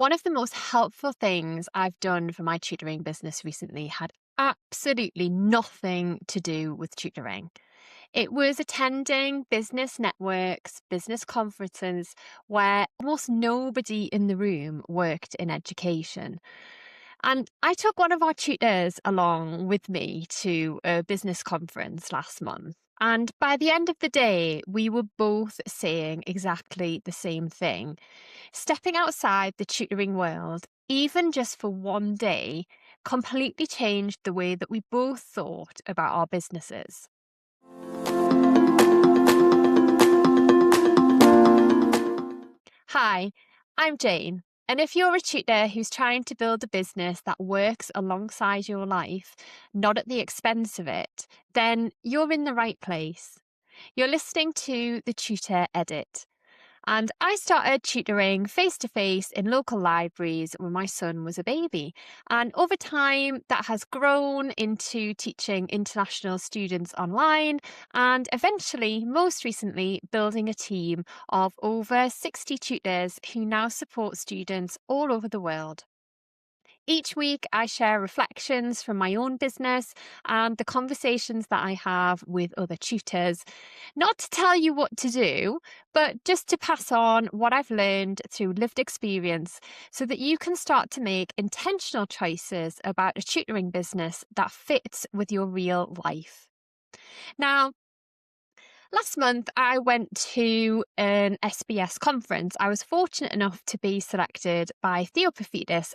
One of the most helpful things I've done for my tutoring business recently had absolutely nothing to do with tutoring. It was attending business networks, business conferences where almost nobody in the room worked in education. And I took one of our tutors along with me to a business conference last month. And by the end of the day, we were both saying exactly the same thing. Stepping outside the tutoring world, even just for one day, completely changed the way that we both thought about our businesses. Hi, I'm Jane. And if you're a tutor who's trying to build a business that works alongside your life, not at the expense of it, then you're in the right place. You're listening to the Tutor Edit. And I started tutoring face to face in local libraries when my son was a baby. And over time, that has grown into teaching international students online and eventually, most recently, building a team of over 60 tutors who now support students all over the world. Each week, I share reflections from my own business and the conversations that I have with other tutors, not to tell you what to do, but just to pass on what I've learned through lived experience so that you can start to make intentional choices about a tutoring business that fits with your real life. Now, last month, I went to an SBS conference. I was fortunate enough to be selected by Theo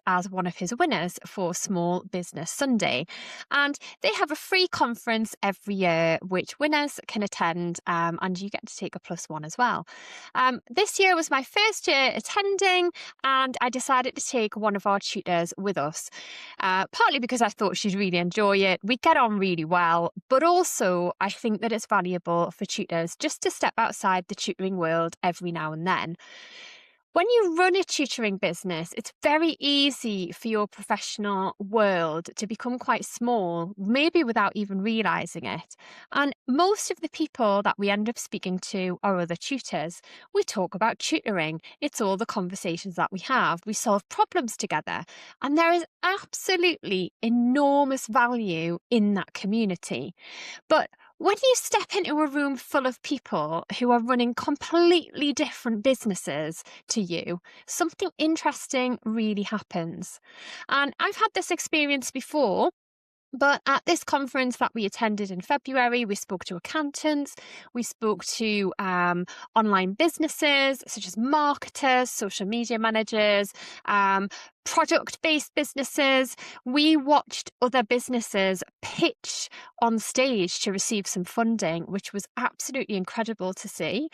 as one of his winners for Small Business Sunday. And they have a free conference every year, which winners can attend, and you get to take a plus one as well. This year was my first year attending, and I decided to take one of our tutors with us, partly because I thought she'd really enjoy it. We get on really well, but also I think that it's valuable for tutors just to step outside the tutoring world every now and then. When you run a tutoring business, it's very easy for your professional world to become quite small, maybe without even realizing it. And most of the people that we end up speaking to are other tutors. We talk about tutoring. It's all the conversations that we have. We solve problems together. And there is absolutely enormous value in that community. But when you step into a room full of people who are running completely different businesses to you, something interesting really happens. And I've had this experience before. But at this conference that we attended in February, we spoke to accountants, we spoke to online businesses such as marketers, social media managers, product-based businesses. We watched other businesses pitch on stage to receive some funding, which was absolutely incredible to see,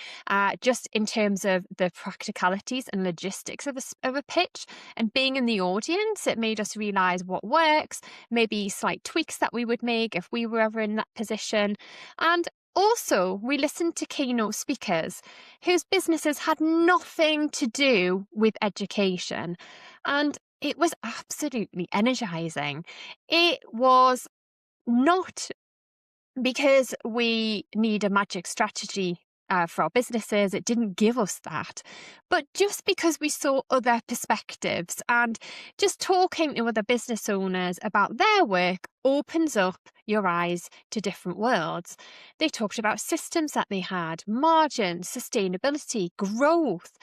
just in terms of the practicalities and logistics of a pitch. And being in the audience, it made us realise what works, maybe slight tweaks that we would make if we were ever in that position. And also, we listened to keynote speakers whose businesses had nothing to do with education. And it was absolutely energizing. It was not because we need a magic strategy for our businesses. It didn't give us that. But just because we saw other perspectives and just talking to other business owners about their work opens up your eyes to different worlds. They talked about systems that they had, margins, sustainability, growth.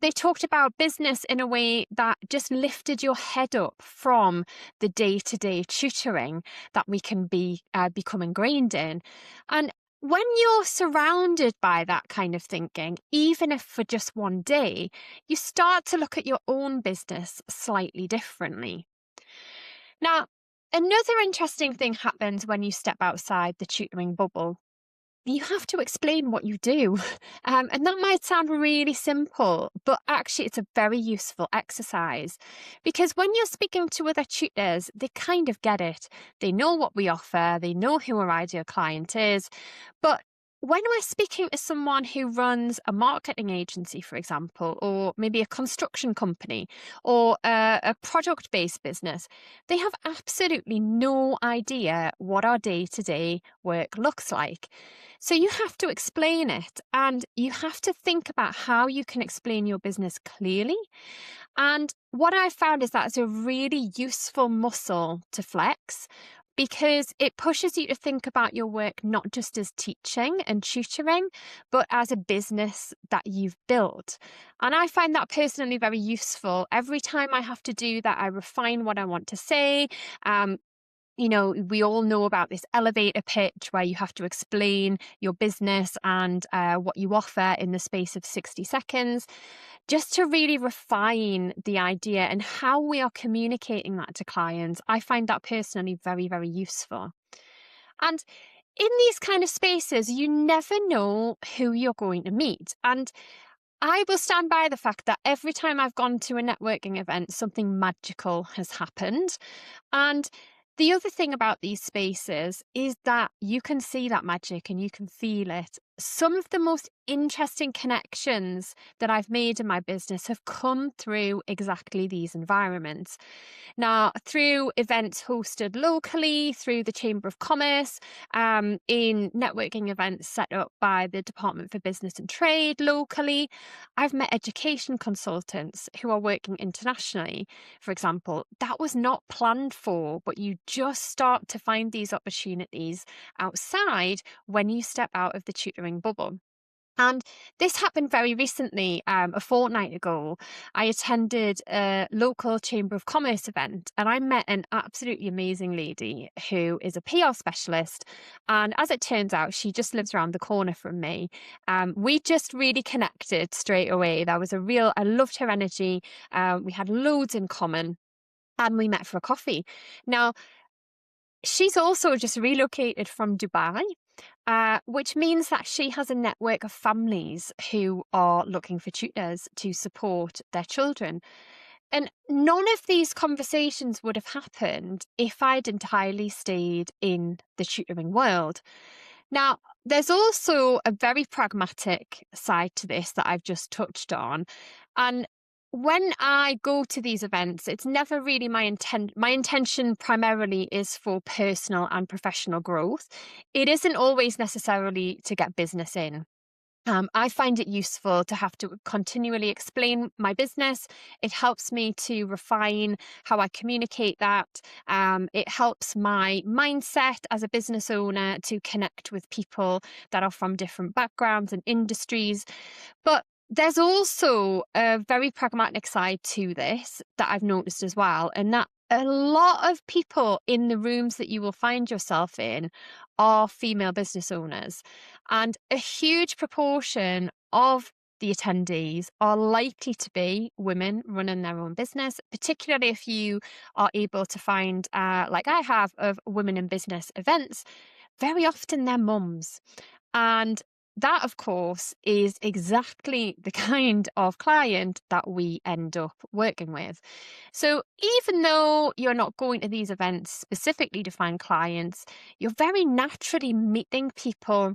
They talked about business in a way that just lifted your head up from the day-to-day tutoring that we can become ingrained in. And when you're surrounded by that kind of thinking, even if for just one day, you start to look at your own business slightly differently. Now, another interesting thing happens when you step outside the tutoring bubble. You have to explain what you do. And that might sound really simple, but actually it's a very useful exercise because when you're speaking to other tutors, they kind of get it. They know what we offer, they know who our ideal client is, but when we're speaking to someone who runs a marketing agency, for example, or maybe a construction company or a product based business, they have absolutely no idea what our day to day work looks like. So you have to explain it, and you have to think about how you can explain your business clearly. And what I found is that it's a really useful muscle to flex because it pushes you to think about your work not just as teaching and tutoring, but as a business that you've built. And I find that personally very useful. Every time I have to do that, I refine what I want to say. Um, we all know about this elevator pitch where you have to explain your business and what you offer in the space of 60 seconds, just to really refine the idea and how we are communicating that to clients. I find that personally very, very useful. And in these kind of spaces, you never know who you're going to meet. And I will stand by the fact that every time I've gone to a networking event, something magical has happened. And the other thing about these spaces is that you can see that magic and you can feel it. Some of the most interesting connections that I've made in my business have come through exactly these environments. Now, through events hosted locally, through the Chamber of Commerce, in networking events set up by the Department for Business and Trade locally, I've met education consultants who are working internationally, for example. That was not planned for, but you just start to find these opportunities outside when you step out of the tutoring bubble. And this happened very recently, a fortnight ago. I attended a local Chamber of Commerce event and I met an absolutely amazing lady who is a PR specialist. And as it turns out, she just lives around the corner from me. We just really connected straight away. I loved her energy. We had loads in common and we met for a coffee. Now, she's also just relocated from Dubai, which means that she has a network of families who are looking for tutors to support their children. And none of these conversations would have happened if I'd entirely stayed in the tutoring world. Now, there's also a very pragmatic side to this that I've just touched on. And when I go to these events, it's never really my intent. My intention primarily is for personal and professional growth. It isn't always necessarily to get business in. I find it useful to have to continually explain my business. It helps me to refine how I communicate that. It helps my mindset as a business owner to connect with people that are from different backgrounds and industries. But there's also a very pragmatic side to this that I've noticed as well, and that a lot of people in the rooms that you will find yourself in are female business owners. And a huge proportion of the attendees are likely to be women running their own business, particularly if you are able to find, like I have, of women in business events. Very often they're mums. And that, of course, is exactly the kind of client that we end up working with. So even though you're not going to these events specifically to find clients, you're very naturally meeting people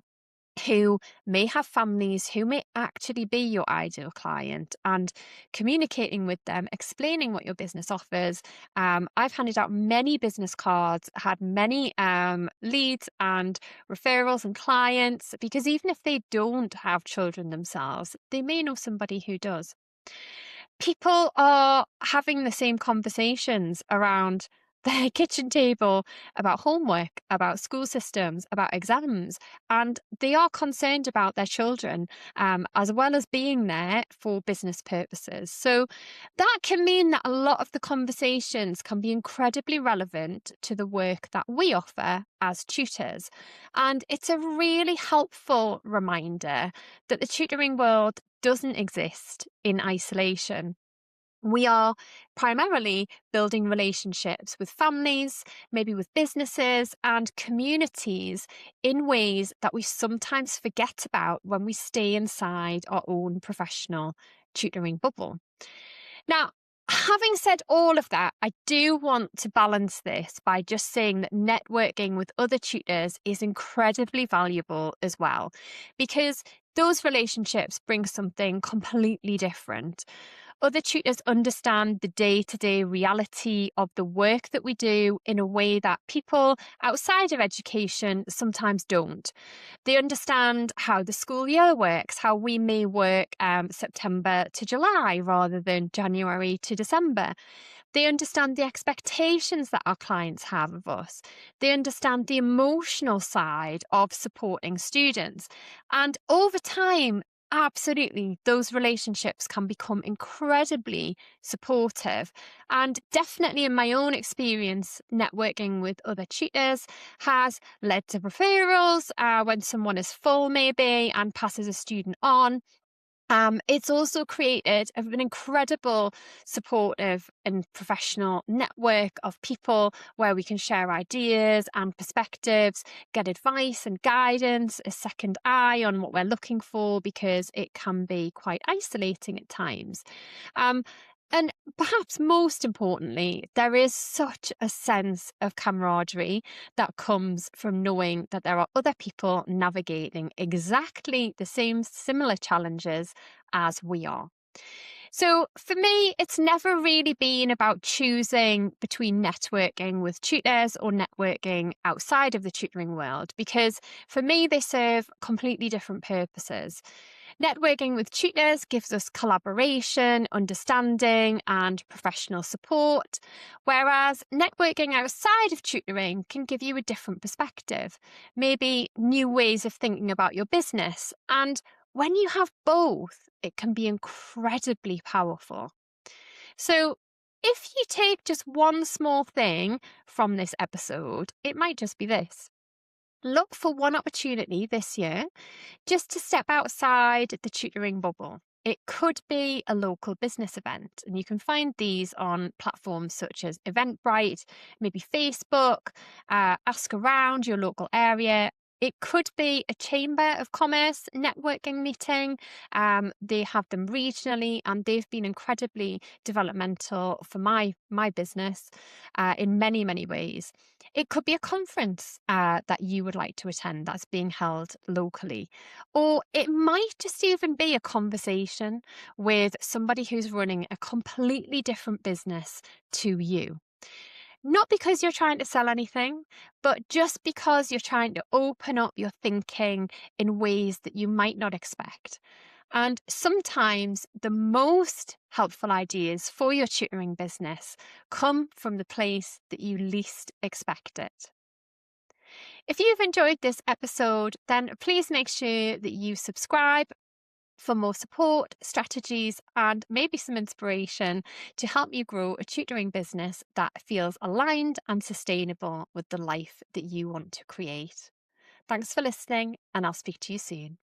who may have families, who may actually be your ideal client, and communicating with them, explaining what your business offers. I've handed out many business cards, had many leads and referrals and clients, because even if they don't have children themselves, they may know somebody who does. People are having the same conversations around their kitchen table about homework, about school systems, about exams, and they are concerned about their children, as well as being there for business purposes. So that can mean that a lot of the conversations can be incredibly relevant to the work that we offer as tutors. And it's a really helpful reminder that the tutoring world doesn't exist in isolation. We are primarily building relationships with families, maybe with businesses and communities in ways that we sometimes forget about when we stay inside our own professional tutoring bubble. Now, Having said all of that, I do want to balance this by just saying that networking with other tutors is incredibly valuable as well, because those relationships bring something completely different. Other tutors understand the day-to-day reality of the work that we do in a way that people outside of education sometimes don't. They understand how the school year works, how we may work September to July rather than January to December. They understand the expectations that our clients have of us. They understand the emotional side of supporting students. And over time, absolutely, those relationships can become incredibly supportive. And definitely, in my own experience, networking with other tutors has led to referrals when someone is full, maybe, and passes a student on. It's also created an incredible supportive and professional network of people where we can share ideas and perspectives, get advice and guidance, a second eye on what we're looking for, because it can be quite isolating at times. Um, and perhaps most importantly, there is such a sense of camaraderie that comes from knowing that there are other people navigating exactly the same similar challenges as we are. So for me, it's never really been about choosing between networking with tutors or networking outside of the tutoring world, because for me, they serve completely different purposes. Networking with tutors gives us collaboration, understanding, and professional support, whereas networking outside of tutoring can give you a different perspective, maybe new ways of thinking about your business. And when you have both, it can be incredibly powerful. So, if you take just one small thing from this episode, it might just be this. Look for one opportunity this year just to step outside the tutoring bubble. It could be a local business event, and you can find these on platforms such as Eventbrite, maybe Facebook, ask around your local area. It could be a chamber of commerce networking meeting. They have them regionally, and they've been incredibly developmental for my business in many ways. It could be a conference that you would like to attend that's being held locally. Or it might just even be a conversation with somebody who's running a completely different business to you. Not because you're trying to sell anything, but just because you're trying to open up your thinking in ways that you might not expect. And sometimes the most helpful ideas for your tutoring business come from the place that you least expect it. If you've enjoyed this episode, then please make sure that you subscribe for more support, strategies, and maybe some inspiration to help you grow a tutoring business that feels aligned and sustainable with the life that you want to create. Thanks for listening, and I'll speak to you soon.